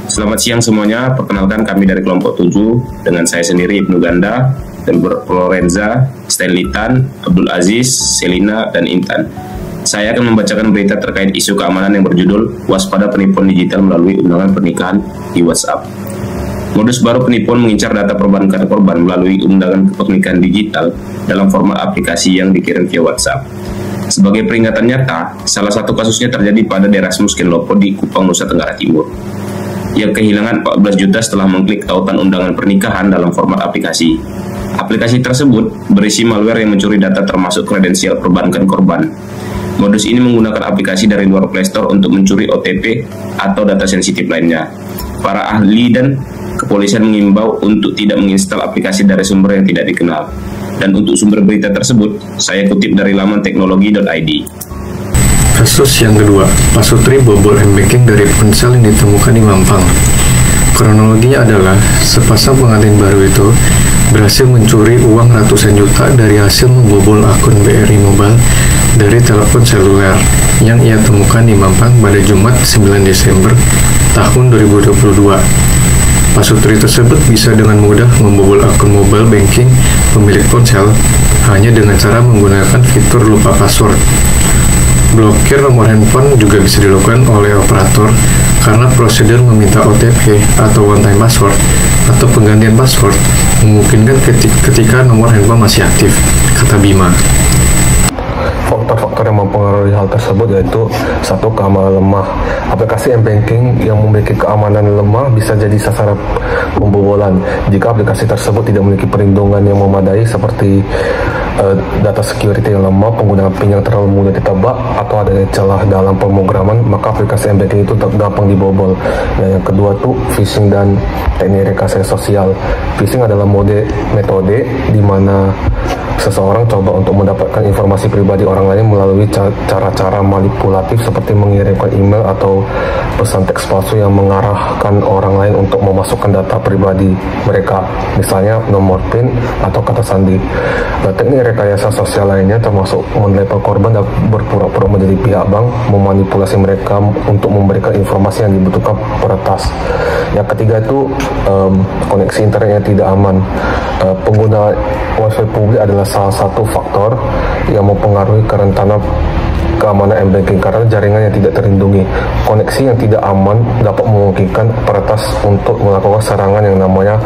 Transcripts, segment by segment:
Selamat siang semuanya, perkenalkan kami dari kelompok 7 dengan saya sendiri Ibnu Ganda, Delbert Lorenza, Stanley Tan, Abdul Aziz, Selina, dan Intan. Saya akan membacakan berita terkait isu keamanan yang berjudul Waspada Penipuan Digital melalui undangan pernikahan di WhatsApp. Modus baru penipuan mengincar data perbankan korban melalui undangan pernikahan digital dalam format aplikasi yang dikirim via WhatsApp. Sebagai peringatan nyata, salah satu kasusnya terjadi pada Derasmus Kenlopo di Kupang, Nusa Tenggara Timur, yang kehilangan 14 juta setelah mengklik tautan undangan pernikahan dalam format aplikasi. Aplikasi tersebut berisi malware yang mencuri data termasuk kredensial perbankan korban. Modus ini menggunakan aplikasi dari luar Play Store untuk mencuri OTP atau data sensitif lainnya. Para ahli dan kepolisian mengimbau untuk tidak menginstal aplikasi dari sumber yang tidak dikenal. Dan untuk sumber berita tersebut, saya kutip dari laman teknologi.id. Kasus yang kedua, Pak Sutri bobol M-Banking dari ponsel yang ditemukan di Mampang. Kronologinya adalah, sepasang pengantin baru itu berhasil mencuri uang ratusan juta dari hasil membobol akun BRI Mobile dari telepon seluler yang ia temukan di Mampang pada Jumat 9 Desember tahun 2022. Pak Sutri tersebut bisa dengan mudah membobol akun mobile banking pemilik ponsel hanya dengan cara menggunakan fitur lupa password. Blokir nomor handphone juga bisa dilakukan oleh operator karena prosedur meminta OTP atau one time password atau penggantian password memungkinkan ketika nomor handphone masih aktif, kata Bima. Faktor-faktor yang mempengaruhi hal tersebut yaitu satu, keamanan lemah. Aplikasi M-Banking yang memiliki keamanan lemah bisa jadi sasaran pembobolan jika aplikasi tersebut tidak memiliki perlindungan yang memadai seperti data security yang lemah, penggunaan PIN yang terlalu mudah ditebak, atau adanya celah dalam pemrograman, maka aplikasi M-Banking itu gampang dibobol. Nah, yang kedua tuh phishing dan teknik rekayasa sosial. Phishing adalah metode di mana seseorang coba untuk mendapatkan informasi pribadi orang lain melalui cara-cara manipulatif seperti mengirimkan email atau pesan teks palsu yang mengarahkan orang lain untuk memasukkan data pribadi mereka, misalnya nomor PIN atau kata sandi. Teknik rekayasa sosial lainnya termasuk melabel korban dan berpura-pura menjadi pihak bank, memanipulasi mereka untuk memberikan informasi yang dibutuhkan peretas. Yang ketiga itu koneksi internet yang tidak aman. Pengguna WiFi publik adalah salah satu faktor yang mempengaruhi kerentanan keamanan M-Banking karena jaringan yang tidak terlindungi. Koneksi yang tidak aman dapat memungkinkan peretas untuk melakukan serangan yang namanya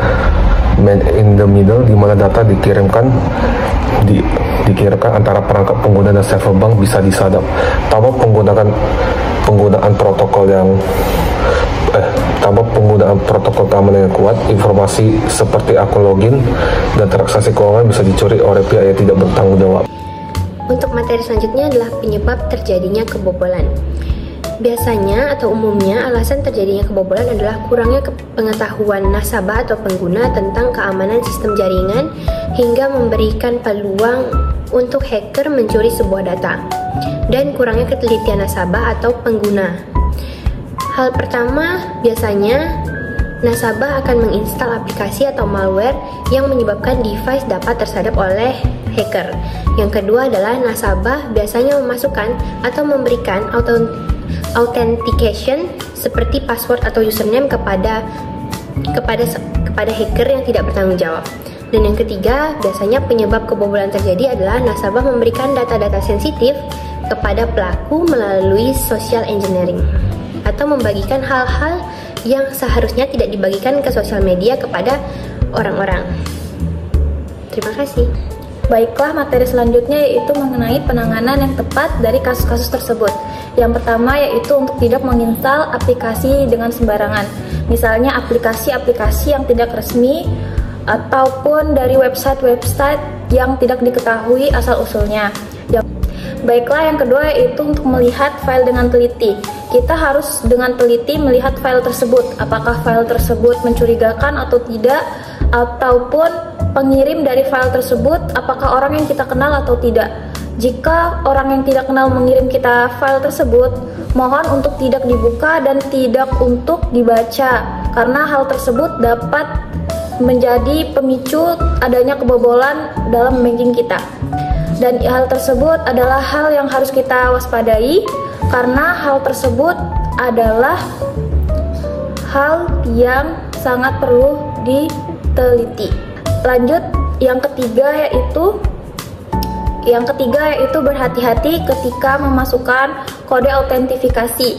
man in the middle, di mana data dikirimkan antara perangkat pengguna dan server bank bisa disadap. Tanpa penggunaan protokol keamanan yang kuat, informasi seperti akun login dan transaksi keuangan bisa dicuri oleh pihak yang tidak bertanggung jawab. Untuk materi selanjutnya adalah penyebab terjadinya kebobolan. Biasanya atau umumnya alasan terjadinya kebobolan adalah kurangnya pengetahuan nasabah atau pengguna tentang keamanan sistem jaringan hingga memberikan peluang untuk hacker mencuri sebuah data, dan kurangnya ketelitian nasabah atau pengguna. Hal pertama, biasanya nasabah akan menginstal aplikasi atau malware yang menyebabkan device dapat tersadap oleh hacker. Yang kedua adalah nasabah biasanya memasukkan atau memberikan authentication seperti password atau username kepada hacker yang tidak bertanggung jawab. Dan yang ketiga, biasanya penyebab kebobolan terjadi adalah nasabah memberikan data-data sensitif kepada pelaku melalui social engineering atau membagikan hal-hal yang seharusnya tidak dibagikan ke sosial media kepada orang-orang. Terima kasih. Baiklah, materi selanjutnya yaitu mengenai penanganan yang tepat dari kasus-kasus tersebut. Yang pertama yaitu untuk tidak menginstal aplikasi dengan sembarangan. Misalnya aplikasi-aplikasi yang tidak resmi ataupun dari website-website yang tidak diketahui asal-usulnya. Baiklah, yang kedua yaitu untuk melihat file dengan teliti. Kita harus dengan teliti melihat file tersebut, apakah file tersebut mencurigakan atau tidak, ataupun pengirim dari file tersebut apakah orang yang kita kenal atau tidak. Jika orang yang tidak kenal mengirim kita file tersebut, mohon untuk tidak dibuka dan tidak untuk dibaca, karena hal tersebut dapat menjadi pemicu adanya kebobolan dalam banking kita. Dan hal tersebut adalah hal yang harus kita waspadai, karena hal tersebut adalah hal yang sangat perlu diteliti. Lanjut, yang ketiga yaitu berhati-hati ketika memasukkan kode autentifikasi.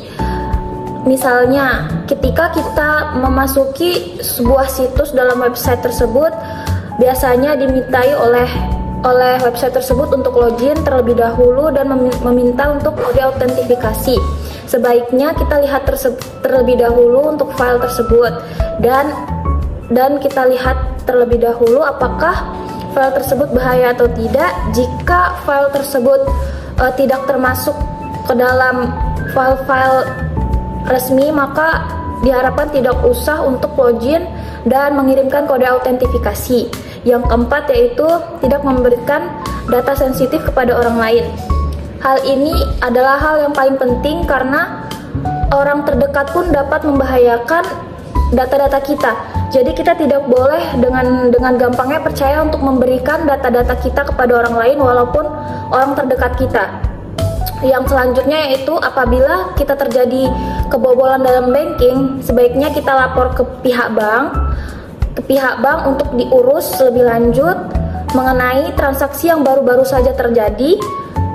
Misalnya, ketika kita memasuki sebuah situs dalam website tersebut, biasanya dimintai oleh website tersebut untuk login terlebih dahulu dan meminta untuk kode autentifikasi. Sebaiknya kita lihat terlebih dahulu untuk file tersebut dan kita lihat terlebih dahulu apakah file tersebut bahaya atau tidak. Jika file tersebut tidak termasuk ke dalam file-file resmi, maka diharapkan tidak usah untuk login dan mengirimkan kode autentifikasi. Yang keempat yaitu tidak memberikan data sensitif kepada orang lain. Hal ini adalah hal yang paling penting karena orang terdekat pun dapat membahayakan data-data kita. Jadi kita tidak boleh dengan gampangnya percaya untuk memberikan data-data kita kepada orang lain walaupun orang terdekat kita. Yang selanjutnya yaitu apabila kita terjadi kebobolan dalam banking, sebaiknya kita lapor ke pihak bank untuk diurus lebih lanjut mengenai transaksi yang baru-baru saja terjadi.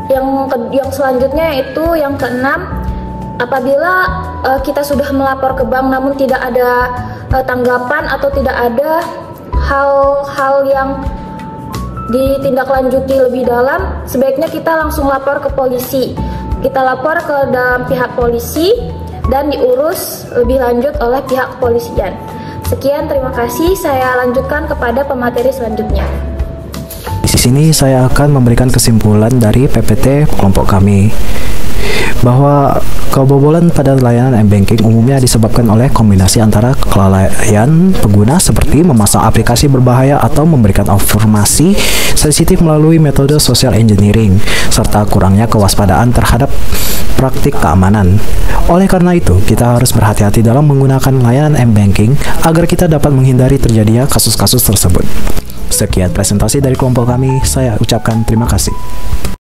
Yang selanjutnya yaitu yang keenam, apabila kita sudah melapor ke bank namun tidak ada tanggapan atau tidak ada hal-hal yang ditindaklanjuti lebih dalam, sebaiknya kita langsung lapor ke polisi. Kita lapor ke dalam pihak polisi dan diurus lebih lanjut oleh pihak kepolisian. Sekian, terima kasih. Saya lanjutkan kepada pemateri selanjutnya. Di sini saya akan memberikan kesimpulan dari PPT kelompok kami bahwa kebobolan pada layanan M-Banking umumnya disebabkan oleh kombinasi antara kelalaian pengguna seperti memasang aplikasi berbahaya atau memberikan informasi sensitif melalui metode social engineering, serta kurangnya kewaspadaan terhadap praktik keamanan. Oleh karena itu, kita harus berhati-hati dalam menggunakan layanan M-Banking agar kita dapat menghindari terjadinya kasus-kasus tersebut. Sekian presentasi dari kelompok kami, saya ucapkan terima kasih.